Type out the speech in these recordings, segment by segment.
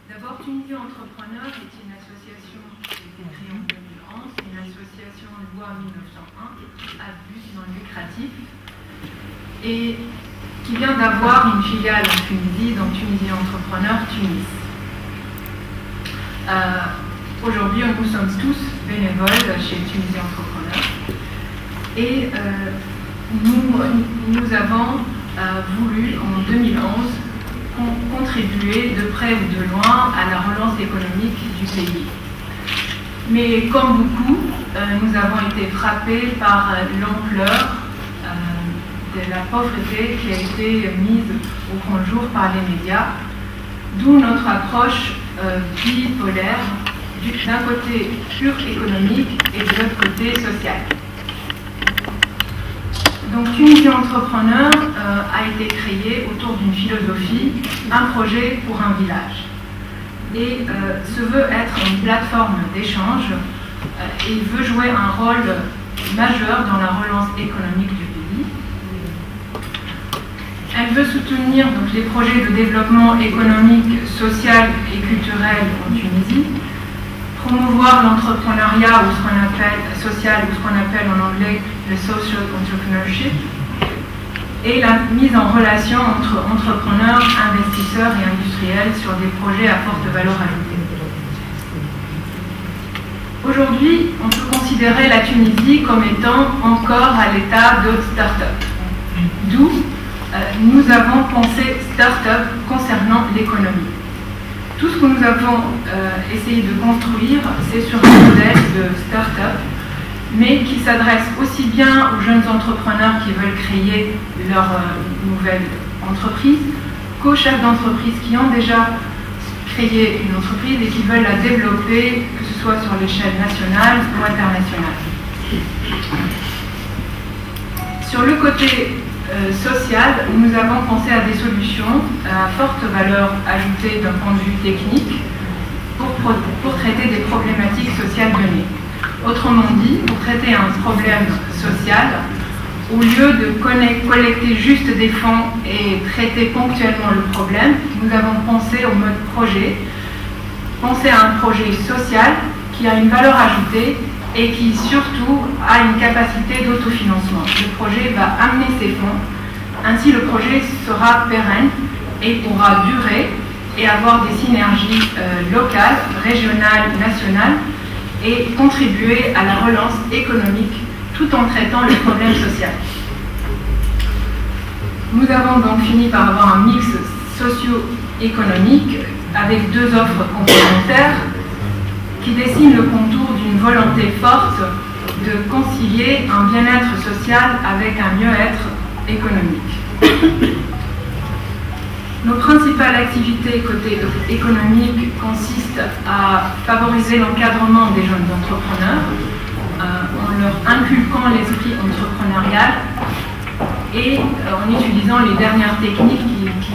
D'abord, Tunisie Entrepreneur est une association qui a été créée en 2011, une association loi 1901 à but non lucratif et qui vient d'avoir une filiale en Tunisie, donc Tunisie Entrepreneur Tunis. Aujourd'hui, nous sommes tous bénévoles chez Tunisie Entrepreneur et nous avons voulu en 2011 contribuer de près ou de loin à la relance économique du pays. Mais comme beaucoup, nous avons été frappés par l'ampleur de la pauvreté qui a été mise au grand jour par les médias, d'où notre approche bipolaire, d'un côté pur économique et de l'autre côté social. Donc Tunisie Entrepreneur a été créée autour d'une philosophie, un projet pour un village. Et se veut être une plateforme d'échange et veut jouer un rôle majeur dans la relance économique du pays. Elle veut soutenir donc, les projets de développement économique, social et culturel en Tunisie, promouvoir l'entrepreneuriat ou ce qu'on appelle social ou ce qu'on appelle en anglais le social entrepreneurship et la mise en relation entre entrepreneurs, investisseurs et industriels sur des projets à forte valeur ajoutée. Aujourd'hui, on peut considérer la Tunisie comme étant encore à l'état de start-up. D'où nous avons pensé start-up concernant l'économie. Tout ce que nous avons essayé de construire, c'est sur un modèle de start-up, mais qui s'adresse aussi bien aux jeunes entrepreneurs qui veulent créer leur nouvelle entreprise, qu'aux chefs d'entreprise qui ont déjà créé une entreprise et qui veulent la développer, que ce soit sur l'échelle nationale ou internationale. Sur le côté social, nous avons pensé à des solutions à forte valeur ajoutée d'un point de vue technique pour traiter des problématiques sociales données. Autrement dit, pour traiter un problème social, au lieu de collecter juste des fonds et traiter ponctuellement le problème, nous avons pensé au mode projet, penser à un projet social qui a une valeur ajoutée et qui surtout a une capacité d'autofinancement. Le projet va amener ses fonds, ainsi le projet sera pérenne et pourra durer et avoir des synergies locales, régionales, nationales et contribuer à la relance économique tout en traitant le problème social. Nous avons donc fini par avoir un mix socio-économique avec deux offres complémentaires qui dessinent le contour d'une volonté forte de concilier un bien-être social avec un mieux-être économique. Nos principales activités côté économique consistent à favoriser l'encadrement des jeunes entrepreneurs en leur inculquant l'esprit entrepreneurial et en utilisant les dernières techniques qui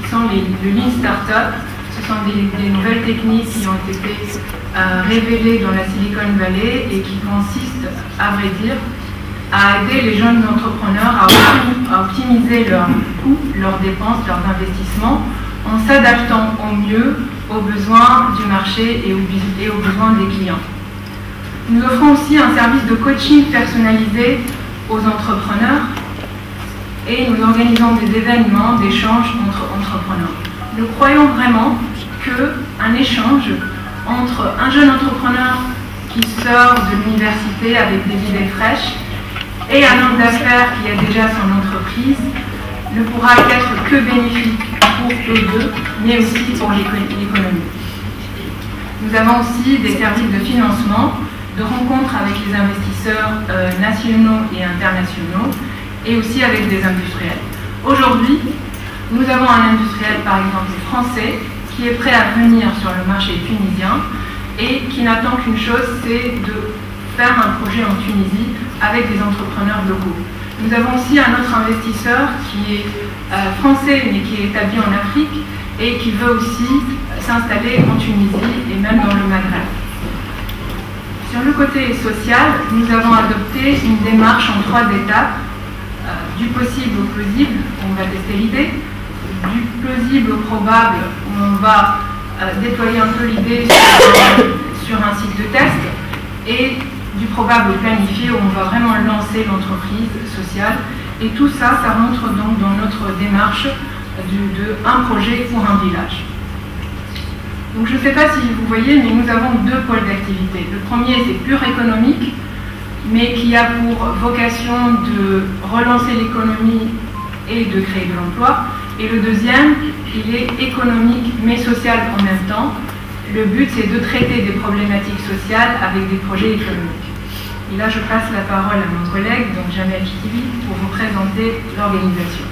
sont le Lean Startup. Ce sont des nouvelles techniques qui ont été révélées dans la Silicon Valley et qui consistent, à vrai dire, à aider les jeunes entrepreneurs à optimiser leurs coûts, leurs dépenses, leurs investissements, en s'adaptant au mieux aux besoins du marché et aux besoins des clients. Nous offrons aussi un service de coaching personnalisé aux entrepreneurs et nous organisons des événements d'échange entre entrepreneurs. Nous croyons vraiment qu'un échange entre un jeune entrepreneur qui sort de l'université avec des idées fraîches et un homme d'affaires qui a déjà son entreprise ne pourra qu'être que bénéfique pour eux deux, mais aussi pour l'économie. Nous avons aussi des services de financement, de rencontres avec les investisseurs nationaux et internationaux, et aussi avec des industriels. Aujourd'hui, nous avons un industriel, par exemple français, qui est prêt à venir sur le marché tunisien et qui n'attend qu'une chose, c'est de faire un projet en Tunisie avec des entrepreneurs locaux. Nous avons aussi un autre investisseur qui est français mais qui est établi en Afrique et qui veut aussi s'installer en Tunisie et même dans le Maghreb. Sur le côté social, nous avons adopté une démarche en 3 étapes, du possible au plausible, où on va tester l'idée, du plausible au probable, où on va déployer un peu l'idée sur un site de test, et du probable au planifié, où on va vraiment lancer l'entreprise sociale. Et tout ça, ça rentre donc dans notre démarche de un projet pour un village. Donc je ne sais pas si vous voyez, mais nous avons 2 pôles d'activité. Le premier, c'est pur économique, mais qui a pour vocation de relancer l'économie et de créer de l'emploi. Et le deuxième, il est économique mais social en même temps. Le but, c'est de traiter des problématiques sociales avec des projets économiques. Et là, je passe la parole à mon collègue, donc Jamel Chitibi, pour vous présenter l'organisation.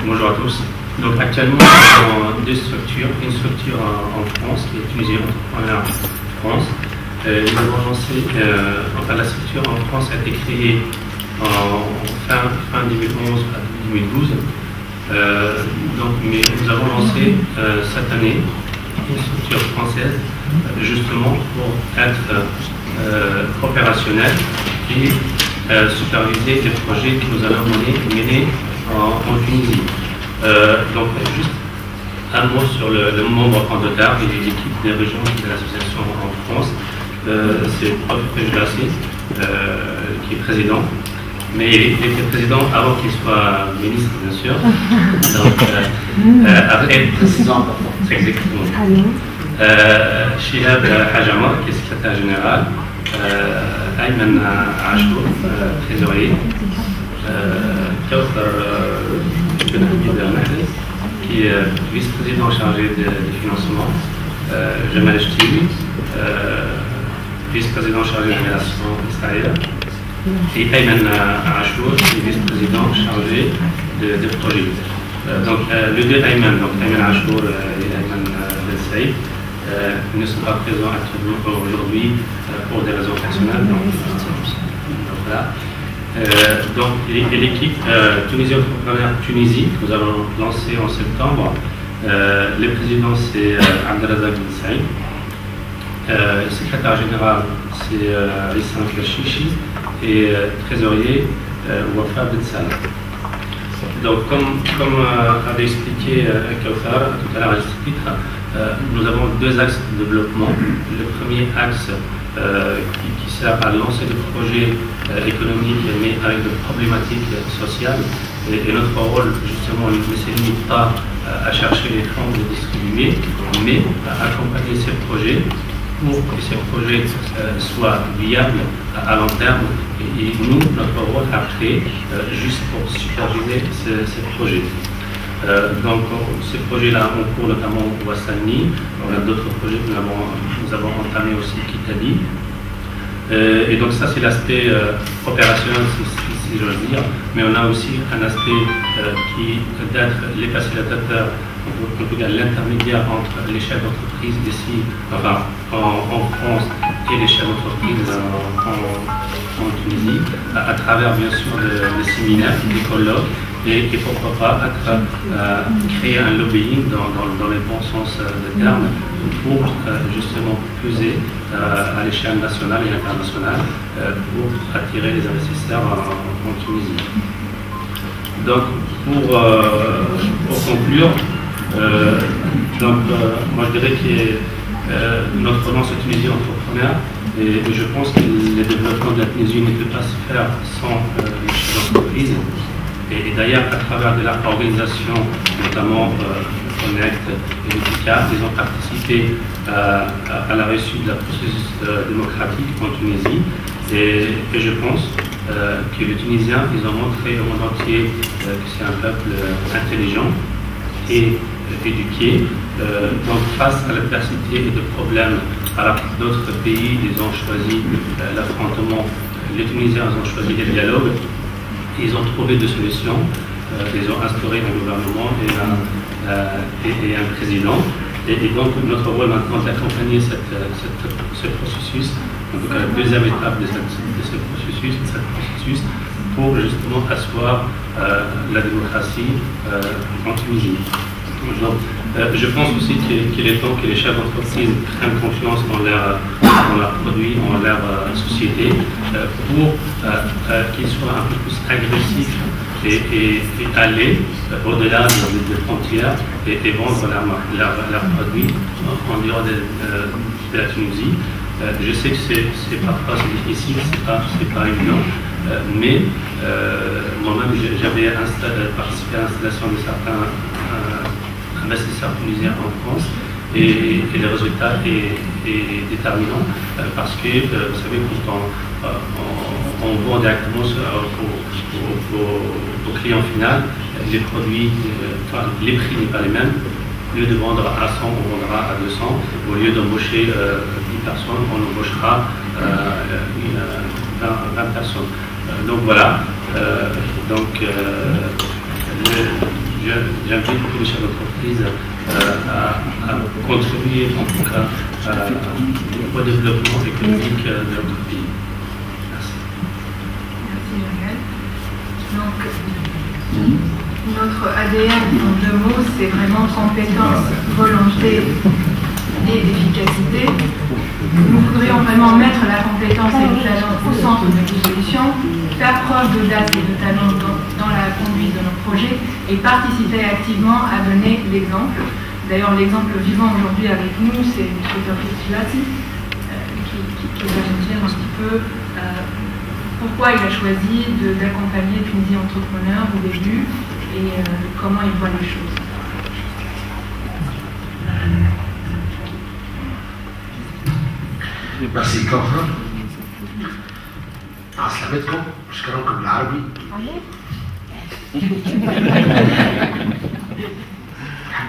Bonjour à tous. Donc actuellement, nous avons 2 structures. Une structure en France, qui est Tunisie Entrepreneur France. Nous avons lancé, la structure en France a été créée en fin 2011 à 2012. Mais nous avons lancé cette année une structure française justement pour être opérationnelle et superviser les projets que nous allons mener en Tunisie. Donc juste un mot sur le membre en total et l'équipe des régions de l'association en France. C'est le professeur Jlassi qui est président, mais il était président avant qu'il soit ministre, bien sûr. Donc après, c'est exactement. Shihab Hajama, qui est secrétaire général, Ayman Achour, trésorier, Kauthar qui est vice-président chargé des financements, Jamal Chitibi, vice-président chargé des relations extérieures, et Ayman Achour, qui est vice-président chargé des projets. Donc les 2 Ayman, donc Ayman Achour et Ayman Ben Saïd, ne sont pas présents actuellement aujourd'hui pour des raisons personnelles. Donc voilà. Donc l'équipe Tunisie Entrepreneur Tunisie que nous allons lancer en septembre, le président c'est Abdelrazak Ben Saïd, le secrétaire général c'est Rissam Kachichi et trésorier Wafa Ben Salah. Donc comme avait expliqué Kauthar tout à l'heure à ce titre, nous avons 2 axes de développement. Le premier axe qui sert à lancer des projets économiques, mais avec des problématiques sociales. Et notre rôle, justement, ne se limite pas à chercher les fonds de distribuer, mais à accompagner ces projets pour que ces projets soient viables à long terme. Et nous, notre rôle après, juste pour superviser ces projets. Donc, ces projets-là ont cours notamment au Wassani. On a d'autres projets que nous avons entamés aussi, Kitadi. Et donc, ça, c'est l'aspect opérationnel, si j'ose dire. Mais on a aussi un aspect qui est d'être les facilitateurs, en tout cas l'intermédiaire entre les chefs d'entreprise ici, enfin en France, et les chefs d'entreprise en Tunisie, à travers bien sûr des séminaires, des colloques, et pourquoi pas créer un lobbying dans les bons sens des termes pour justement peser à l'échelle nationale et internationale pour attirer les investisseurs en Tunisie. Donc pour conclure, moi je dirais que notre nom c'est Tunisie entrepreneur et je pense que le développement de la Tunisie ne peut pas se faire sans les chefs d'entreprise. Et d'ailleurs, à travers de l'organisation, notamment Connect et Utica, ils ont participé à la réussite de la processus démocratique en Tunisie. Et je pense que les Tunisiens, ils ont montré au monde entier que c'est un peuple intelligent et éduqué. Donc face à l'adversité et de problèmes, alors que d'autres pays, ils ont choisi l'affrontement, les Tunisiens ont choisi le dialogue. Ils ont trouvé des solutions, ils ont instauré un gouvernement et un président. Et donc notre rôle maintenant d'accompagner ce processus, en tout cas la deuxième étape de ce processus, pour justement asseoir la démocratie en Tunisie. Donc, je pense aussi qu'il est temps que les chefs d'entreprise prennent confiance dans leurs produits, en leur société, pour qu'ils soient un peu plus agressifs et aller au-delà des frontières et vendre leurs produits en dehors de la Tunisie. Je sais que c'est parfois difficile, c'est pas évident, mais moi-même j'avais participé à l'installation de certains investisseurs tunisiens en France et le résultat est déterminant parce que vous savez quand on vend directement au client final les produits, les prix n'est pas les mêmes. Au lieu de vendre à 100, on vendra à 200. Au lieu d'embaucher 10 personnes, on embauchera 20 personnes. Donc voilà. J'invite tous les chefs d'entreprise à contribuer en tout cas au développement économique de notre pays. Merci. Merci Muriel. Donc, notre ADN en 2 mots, c'est vraiment compétence, volonté et efficacité. Nous voudrions vraiment mettre la compétence et le talent au centre de nos solutions, faire preuve d'audace et de talent dans la conduite de nos projets et participer activement à donner l'exemple. D'ailleurs, l'exemple vivant aujourd'hui avec nous, c'est M. Tawfiq Filati, qui va nous dire un petit peu pourquoi il a choisi d'accompagner Tunisie Entrepreneur au début et comment il voit les choses. Merci كوثر. عسلامتكم، مش كلامكم بالعربي.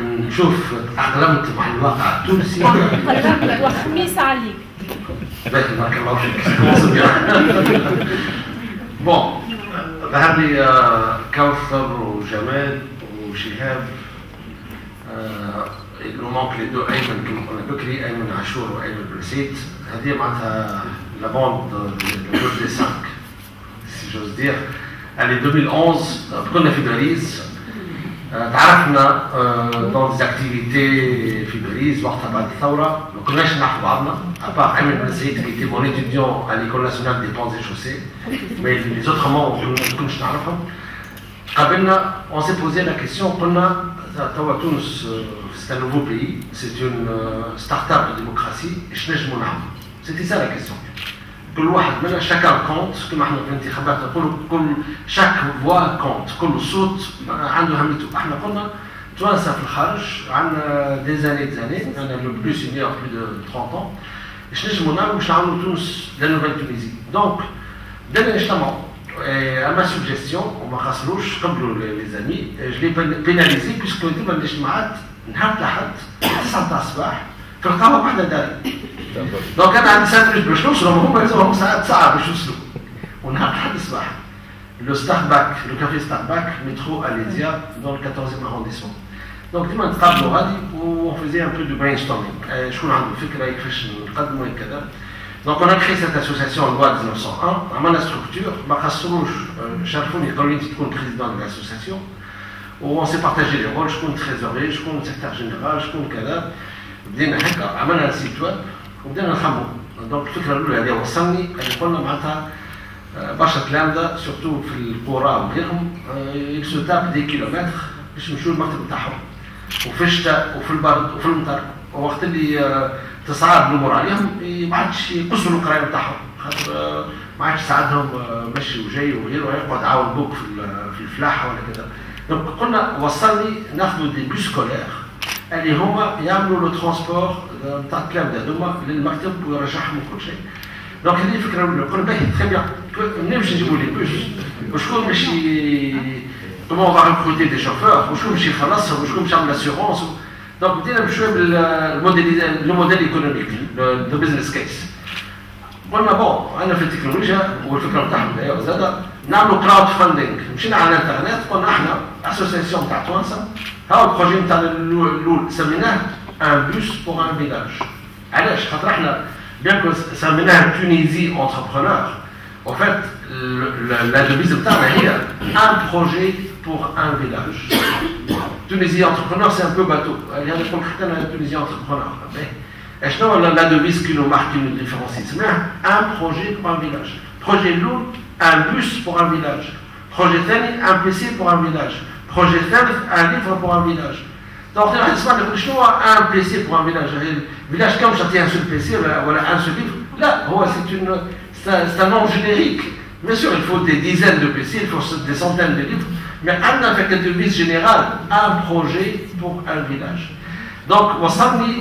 نشوف تأقلمت مع الواقع التونسي. وخميس عليك. بارك الله فيك. بون ظهر لي كوثر وجمال وشهاب. Il nous manque les deux Ayman, on a écrit Ayman Achour ou Ayman Bressit. هذه معناتها la bande le groupe des 5, si j'ose dire. Allez, 2011 كنا في باريس. تعرفنا dans des activités في باريس وقتها بعد الثورة. ما كناش نعرفوا بعضنا. À part Ayman Bressit qui était mon étudiant à l'école nationale des ponts et chaussées. Mais les autres membres ما كناش نعرفهم. قابلنا, on s'est posé la question, c'est un nouveau pays, c'est une start-up de démocratie, et je n'ai jamais. C'était ça la question. كل واحد منا chacun compte كما احنا في الانتخابات نقولوا كل chaque voix compte كل صوت عنده أهميته. احنا قلنا توانسة في الخارج عندنا des années أنا le plus senior plus de 30 ans باش نجموا نعملوا باش نعملوا تونس la nouvelle Tunisie. Donc بدنا نجتمعوا. À ma suggestion, on m'a rassuré, comme les amis, je l'ai pénalisé puisque ديما الاجتماعات نهار الأحد 9 الصباح في القهوة وحدة داري. دونك أنا عندي 5 minutes باش نوصلوا هما يلزمهم ساعة باش يوصلوا. ونهار الأحد الصباح. Le café Starbucks, métro Alésia, dans le 14e arrondissement. Donc ديما نتقابلوا غادي و on faisait un peu de brainstorming. شكون عنده فكرة كيفاش نقدموا هكذا. Donc on a créé cette association en loi 1901, à ma structure, Makasrouj, Charfouni, Colin, je suis président de l'association, où on s'est partagé les rôles, je suis trésorier, je suis secrétaire général, je suis cadre, بدينا هكا عملنا سيت ويب وبدينا نخمموا. دونك الفكره الاولى اللي وصلني اللي قلنا معناتها برشا تلامذه سورتو في القرى وغيرهم يلسو تاب دي كيلومتر باش يمشوا للمكتب بتاعهم وفي الشتاء وفي البرد وفي المطر ووقت اللي تصعب الامور عليهم ما عادش يقصوا القرايه بتاعهم خاطر ما عادش يساعدهم مشي وجاي وغيره يقعد عاون بوك في الفلاحه ولا كذا. دونك قلنا وصلني ناخذوا دي بوس سكولير اللي هما يعملوا لو ترونسبور نتاع التلامذه هذوما للمكتب ويرجعهم كل شيء. دونك هذه الفكره الاولى قلنا باهي تري بيان نمشي نجيبوا لي بوس وشكون باش comment on va recruter des chauffeurs وشكون باش يخلصهم وشكون باش يعمل لاسيغونس. دونك بدينا بشويه بالموديل موديل ايكونوميك لو بزنس كيس. قلنا بون انا في التكنولوجيا والفكره بتاعهم زاد نعملوا كلاود فاندينغ. مشينا على الانترنت قلنا احنا اسوسياسيون تاع توانسه هاو البروجي نتاعنا الاول سميناه ان بوس بور ان فيلاج. علاش؟ خاطر احنا بيان كو سميناه تونيزي انتربرونور en fait la devise بتاعنا هي un projet pour un village. Tunisie entrepreneur c'est un peu bateau. هذا يقول حتى انا Tunisie entrepreneur. شنو la devise qui nous marque qui nous différencie؟ سميناه un projet pour un village. projet الاول un bus pour un village. projet ثاني un PC pour un village. projet ثالث un livre pour un village. Donc واحد يسمع يقول شنو هو un PC pour un village؟ village كم شرطي un seul PC ولا un seul livre؟ لا هو c'est un nom générique. Bien sûr, il faut des dizaines de PC, il faut des centaines de livres, mais on a fait une devise générale, un projet pour un village. Donc, Wassani,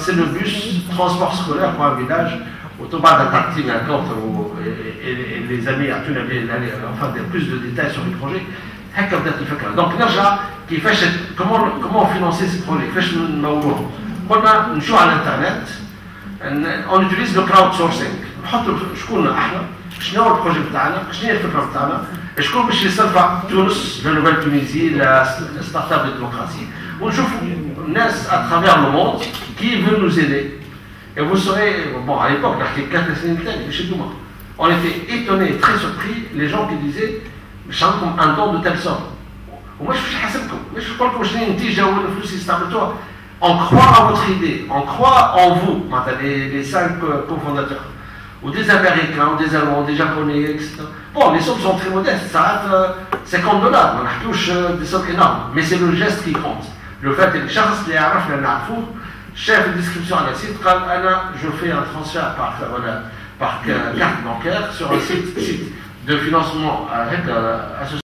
c'est le bus transport scolaire pour un village. Autour d'un parti, et les amis à Tunabi, enfin, plus de détails sur le projet. Donc, comment financer ce projet? On joue à l'internet, on utilise le crowdsourcing. نحطوا شكون احنا شنو هو البروجي بتاعنا شنو هي الفكره بتاعنا شكون باش يصرفها تونس لا نوفيل تونيزي لا ستارت اب ديموكراسي ونشوفوا الناس اترافير لو موند كي veut nous aider. Et vous serez bon à l'époque نحكي 4 سنين ثاني chez Douma on était étonnés très surpris les gens qui disaient باش عندكم un don de telle somme ومش باش نحاسبكم مش نقول لكم شنو النتيجه ولا الفلوس اللي استعملتوها. On croit à votre idée, on croit en vous, les 5 cofondateurs. Ou des Américains, ou des Allemands, des Japonais, etc. Bon, les sommes sont très modestes, ça reste $50, on touche des sommes énormes, mais c'est le geste qui compte. Le fait que les gens chef de description à la site, je fais un transfert par carte bancaire sur un site de financement avec associé.